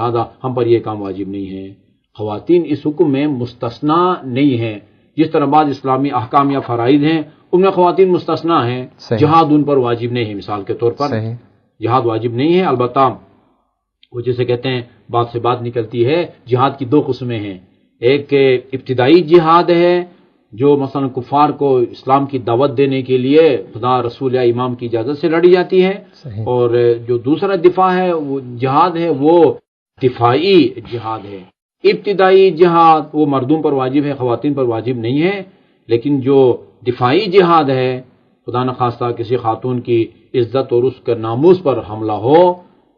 لہذا ہم پر یہ کام واجب نہیں ہے. خواتین اس حکم میں مستثنا نہیں ہیں. جس طرح بعض اسلامی احکام یا فرائض ہیں ان میں خواتین مستثنا ہیں. جہاد ان پر واجب نہیں ہے. مثال کے طور پر جہاد واجب نہیں ہے. البتہ وہ جسے کہتے ہیں بات سے بات نکلتی ہے، جہاد کی دو قسمیں ہیں. ایک ابتدائی جہاد ہے جو مثلا کفار کو اسلام کی دعوت دینے کے لیے خدا رسول یا امام کی اجازت سے لڑی جاتی ہے. اور جو دوسرا دفاع ہے وہ جہاد ہے، وہ دفاعی جہاد ہے. ابتدائی جہاد وہ مردوں پر واجب ہے، خواتین پر واجب نہیں ہے. لیکن جو دفاعی جہاد ہے، خدا نخواستہ کسی خاتون کی عزت اور اس کے ناموس پر حملہ ہو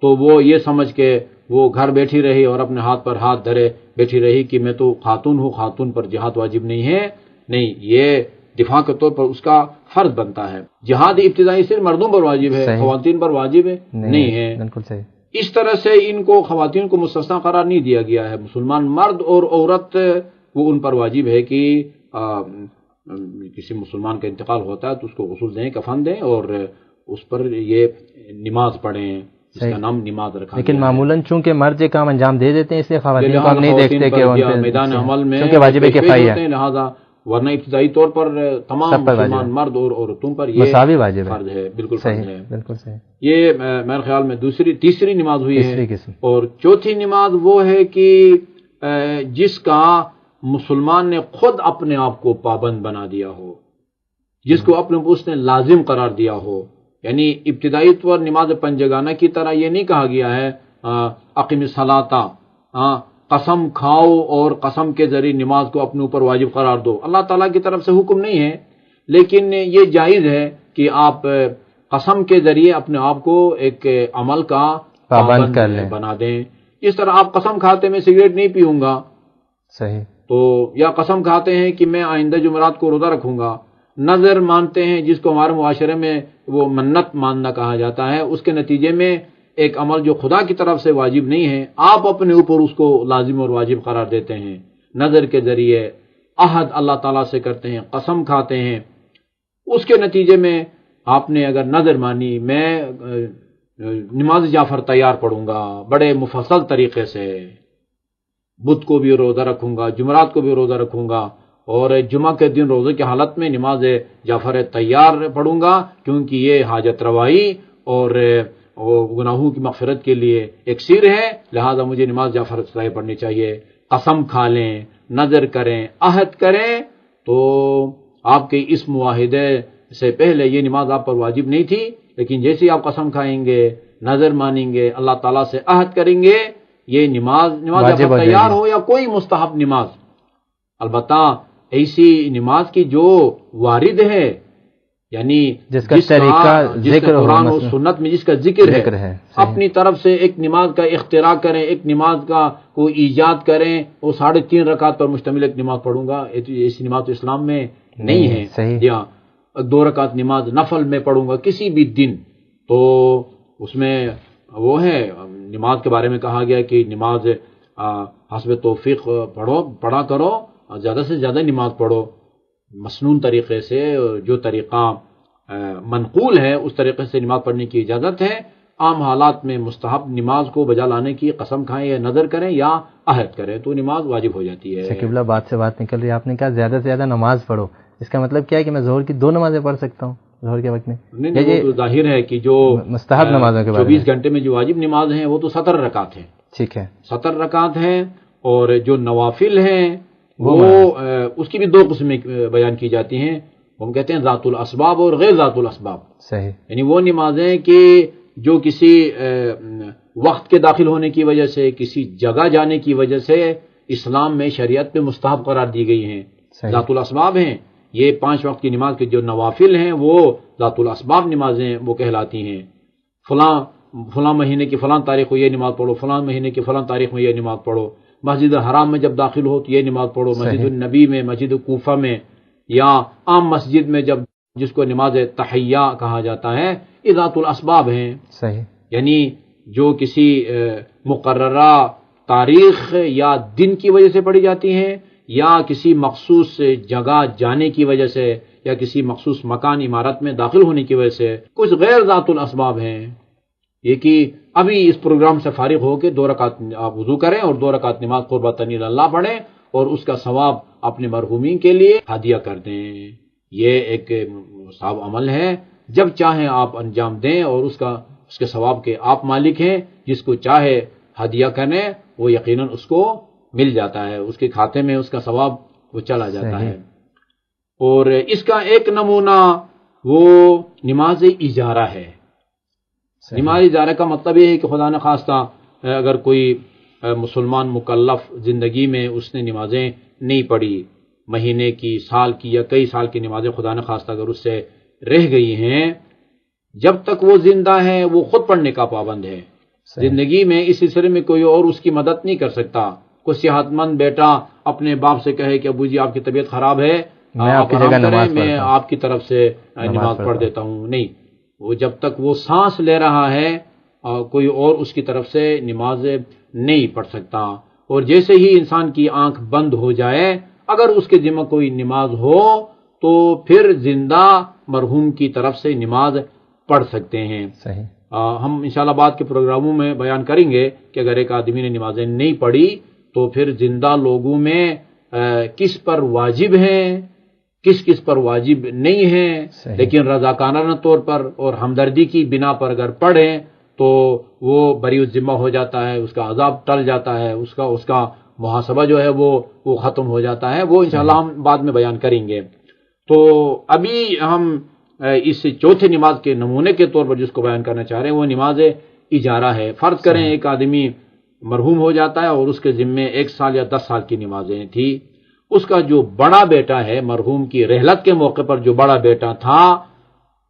تو وہ یہ سمجھ کے وہ گھر بیٹھی رہی اور اپنے ہاتھ پر ہاتھ دھرے بیٹھی رہی کہ میں تو خاتون ہوں، خاتون پر جہاد واجب نہیں ہے. نہیں، یہ دفاع کے طور پر اس کا فرض بنتا ہے. جہاد ابتدائی صرف مردوں پر واجب ہے، خواتین پر واجب نہیں ہے. بالکل صحیح. اس طرح سے ان کو خواتین کو مستثنا قرار نہیں دیا گیا ہے. مسلمان مرد اور عورت وہ ان پر واجب ہے کہ کسی مسلمان کا انتقال ہوتا ہے تو اس کو غسل دیں، کفن دیں اور اس پر یہ نماز پڑھیں، اس کا نام نماز رکھا. لیکن معمولاً چونکہ مرد یہ کام انجام دے دیتے ہیں اس لیے خواتین کو ہم نہیں دیکھتے کہ ان میدان عمل میں چونکہ واجب کفایہ ہے، لہذا ورنہ ابتدائی طور پر تمام مسلمان مرد اور عورتوں پر یہ مساوی واجب فرض ہے. بالکل فرض ہے. بالکل صحیح. یہ میرے خیال میں تیسری نماز ہوئی ہے. اور چوتھی نماز وہ ہے کہ جس کا مسلمان نے خود اپنے آپ کو پابند بنا دیا ہو، جس کو اپنے اس نے لازم قرار دیا ہو. یعنی ابتدائی طور نماز پنجگانہ کی طرح یہ نہیں کہا گیا ہے اقیم الصلاۃ، قسم کھاؤ اور قسم کے ذریعے نماز کو اپنے اوپر واجب قرار دو. اللہ تعالیٰ کی طرف سے حکم نہیں ہے، لیکن یہ جائز ہے کہ آپ قسم کے ذریعے اپنے آپ کو ایک عمل کا پابند بنا دیں. اس طرح آپ قسم کھاتے میں سگریٹ نہیں پیوں گا، صحیح، تو یا قسم کھاتے ہیں کہ میں آئندہ جمعرات کو روزہ رکھوں گا. نظر مانتے ہیں جس کو ہمارے معاشرے میں وہ منت ماننا کہا جاتا ہے، اس کے نتیجے میں ایک عمل جو خدا کی طرف سے واجب نہیں ہے آپ اپنے اوپر اس کو لازم اور واجب قرار دیتے ہیں. نظر کے ذریعے عہد اللہ تعالیٰ سے کرتے ہیں، قسم کھاتے ہیں. اس کے نتیجے میں آپ نے اگر نظر مانی میں نماز جعفر تیار پڑھوں گا بڑے مفصل طریقے سے، بدھ کو بھی روزہ رکھوں گا، جمعرات کو بھی روزہ رکھوں گا، اور جمعہ کے دن روزے کی حالت میں نماز جعفر تیار پڑھوں گا، کیونکہ یہ حاجت روائی اور گناہوں کی مغفرت کے لیے ایک سیر ہے، لہذا مجھے نماز جعفر تیار پڑھنی چاہیے. قسم کھا لیں، نظر کریں، عہد کریں، تو آپ کے اس معاہدے سے پہلے یہ نماز آپ پر واجب نہیں تھی، لیکن جیسے آپ قسم کھائیں گے، نظر مانیں گے، اللہ تعالیٰ سے عہد کریں گے، یہ نماز جعفر تیار ہو یا کوئی مستحب نماز. البتہ ایسی نماز کی جو وارد ہے، یعنی جس کا طریقہ ذکر قرآن و سنت میں جس کا ذکر ہے، اپنی طرف سے ایک نماز کا اختراع کریں، ایک نماز کا کوئی ایجاد کریں، وہ 3.5 رکعت پر مشتمل ایک نماز پڑھوں گا، ایسی نماز تو اسلام میں نہیں ہے. یا 2 رکعت نماز نفل میں پڑھوں گا کسی بھی دن، تو اس میں وہ ہے نماز کے بارے میں کہا گیا کہ نماز حسب توفیق پڑھا کرو، زیادہ سے زیادہ نماز پڑھو، مسنون طریقے سے جو طریقہ منقول ہے اس طریقے سے نماز پڑھنے کی اجازت ہے. عام حالات میں مستحب نماز کو بجا لانے کی قسم کھائیں یا نظر کریں یا عہد کریں تو نماز واجب ہو جاتی ہے. قبلہ بات سے بات نکل رہی ہے، آپ نے کہا زیادہ سے زیادہ نماز پڑھو، اس کا مطلب کیا ہے کہ میں ظہر کی 2 نمازیں پڑھ سکتا ہوں ظہر کے وقت میں؟ نہیں، وہ ظاہر ہے کہ جو مستحب نمازوں کے بارے میں 24 گھنٹے میں جو واجب نماز ہیں وہ تو 17 رکعت ہیں. ٹھیک ہے، 17 رکعت ہیں، اور جو نوافل ہیں وہ اس کی بھی 2 قسمیں بیان کی جاتی ہیں. ہم کہتے ہیں ذات الاسباب اور غیر ذات الاسباب. صحیح. یعنی وہ نمازیں کہ جو کسی وقت کے داخل ہونے کی وجہ سے، کسی جگہ جانے کی وجہ سے اسلام میں شریعت میں مستحب قرار دی گئی ہیں، ذات الاسباب ہیں. یہ 5 وقت کی نماز کے جو نوافل ہیں وہ ذات الاسباب نمازیں وہ کہلاتی ہیں. فلاں مہینے کی فلاں تاریخ کو یہ نماز پڑھو، فلاں مہینے کی فلاں تاریخ میں یہ نماز پڑھو، مسجد حرام میں جب داخل ہو تو یہ نماز پڑھو، مسجد النبی میں، مسجد کوفہ میں، یا عام مسجد میں جب جس کو نماز تحیہ کہا جاتا ہے، یہ ذات الاسباب ہیں. صحیح. یعنی جو کسی مقررہ تاریخ یا دن کی وجہ سے پڑھی جاتی ہیں، یا کسی مخصوص جگہ جانے کی وجہ سے، یا کسی مخصوص مکان عمارت میں داخل ہونے کی وجہ سے. کچھ غیر ذات الاسباب ہیں، یہ کہ ابھی اس پروگرام سے فارغ ہو کے 2 رکعت آپ وضو کریں اور 2 رکعت نماز قربتاً اللہ پڑھیں اور اس کا ثواب اپنے مرحومین کے لیے ہدیہ کر دیں. یہ ایک مستحب عمل ہے، جب چاہیں آپ انجام دیں اور اس کے ثواب کے آپ مالک ہیں. جس کو چاہے ہدیہ کریں وہ یقیناً اس کو مل جاتا ہے، اس کے کھاتے میں اس کا ثواب وہ چلا جاتا ہے. اور اس کا ایک نمونہ وہ نماز اجارہ ہے. نماز اجارہ کا مطلب یہ ہے کہ خدا نخواستہ اگر کوئی مسلمان مکلف زندگی میں اس نے نمازیں نہیں پڑھی، مہینے کی، سال کی یا کئی سال کی نمازیں خدا نخواستہ اگر اس سے رہ گئی ہیں، جب تک وہ زندہ ہے وہ خود پڑھنے کا پابند ہے. زندگی میں اس سلسلے میں کوئی اور اس کی مدد نہیں کر سکتا. کوئی صحت مند بیٹا اپنے باپ سے کہے کہ ابو جی آپ کی طبیعت خراب ہے، آپ آرام کریں، میں آپ کی طرف سے نماز پڑھ دیتا ہوں. نہیں، وہ جب تک وہ سانس لے رہا ہے کوئی اور اس کی طرف سے نماز نہیں پڑھ سکتا. اور جیسے ہی انسان کی آنکھ بند ہو جائے، اگر اس کے ذمہ کوئی نماز ہو تو پھر زندہ مرحوم کی طرف سے نماز پڑھ سکتے ہیں. ہم انشاءاللہ بعد کے پروگراموں میں بیان کریں گے کہ اگر ایک آدمی نے نمازیں نہیں پڑھی تو پھر زندہ لوگوں میں کس پر واجب ہیں، کس پر واجب نہیں ہیں. لیکن رضاکارانہ طور پر اور ہمدردی کی بنا پر اگر پڑھیں تو وہ بری الذمہ ہو جاتا ہے، اس کا عذاب ٹل جاتا ہے، اس کا محاسبہ جو ہے وہ ختم ہو جاتا ہے. وہ انشاءاللہ ہم بعد میں بیان کریں گے. تو ابھی ہم اس چوتھے نماز کے نمونے کے طور پر جس کو بیان کرنا چاہ رہے ہیں وہ نماز اجارہ ہے. فرض کریں ایک آدمی مرحوم ہو جاتا ہے اور اس کے ذمے 1 سال یا 10 سال کی نمازیں تھی. اس کا جو بڑا بیٹا ہے، مرحوم کی رحلت کے موقع پر جو بڑا بیٹا تھا،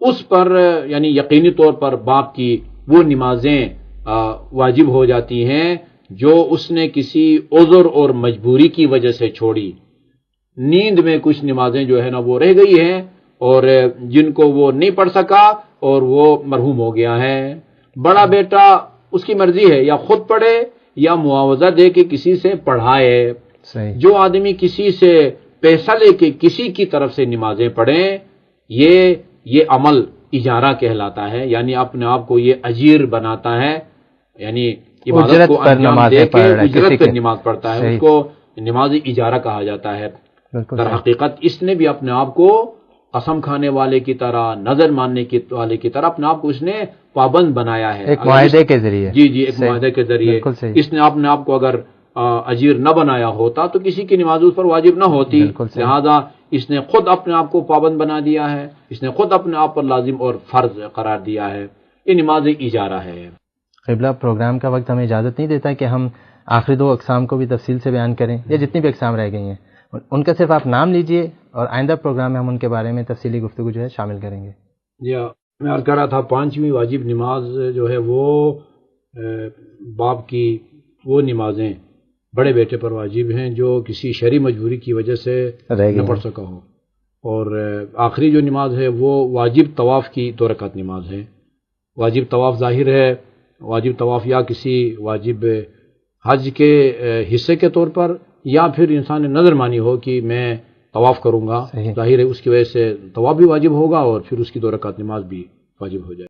اس پر یعنی یقینی طور پر باپ کی وہ نمازیں واجب ہو جاتی ہیں جو اس نے کسی عذر اور مجبوری کی وجہ سے چھوڑی. نیند میں کچھ نمازیں جو ہے نا وہ رہ گئی ہیں اور جن کو وہ نہیں پڑھ سکا اور وہ مرحوم ہو گیا ہے. بڑا بیٹا اس کی مرضی ہے، یا خود پڑھے یا معاوضہ دے کے کسی سے پڑھائے. جو آدمی کسی سے پیسہ لے کے کسی کی طرف سے نمازیں پڑھیں، یہ عمل اجارہ کہلاتا ہے. یعنی اپنے آپ کو یہ اجیر بناتا ہے، یعنی عبادت کو انجام دے کے اجرت پہ نماز پڑھتا ہے، اس کو نماز اجارہ کہا جاتا ہے. در حقیقت اس نے بھی اپنے آپ کو قسم کھانے والے کی طرح، نظر ماننے والے کی طرح اپنے آپ کو اس نے پابند بنایا ہے، ایک معاہدے کے ذریعے. جی ایک معاہدے کے ذریعے. اس نے اپنے آپ کو اگر اجیر نہ بنایا ہوتا تو کسی کی نماز اس پر واجب نہ ہوتی. لہذا اس نے خود اپنے آپ کو پابند بنا دیا ہے، اس نے خود اپنے آپ پر لازم اور فرض قرار دیا ہے. یہ نماز اجارہ ہے. قبلہ، پروگرام کا وقت ہمیں اجازت نہیں دیتا کہ ہم آخری 2 اقسام کو بھی تفصیل سے بیان کریں، یا جتنی بھی اقسام رہ گئی ہیں ان کا صرف آپ نام لیجئے اور آئندہ پروگرام میں ہم ان کے بارے میں تفصیلی گفتگو جو ہے شامل کریں گے. جی میں عرض کر رہا تھا 5ویں واجب نماز جو ہے وہ باپ کی وہ نمازیں بڑے بیٹے پر واجب ہیں جو کسی شرعی مجبوری کی وجہ سے نہ پڑھ سکا ہو. اور آخری جو نماز ہے وہ واجب طواف کی 2 رکعت نماز ہے. واجب طواف ظاہر ہے، واجب طواف یا کسی واجب حج کے حصے کے طور پر یا پھر انسان نے نظر مانی ہو کہ میں طواف کروں گا، ظاہر ہے اس کی وجہ سے طواف بھی واجب ہوگا اور پھر اس کی 2 رکعت نماز بھی واجب ہو جائے.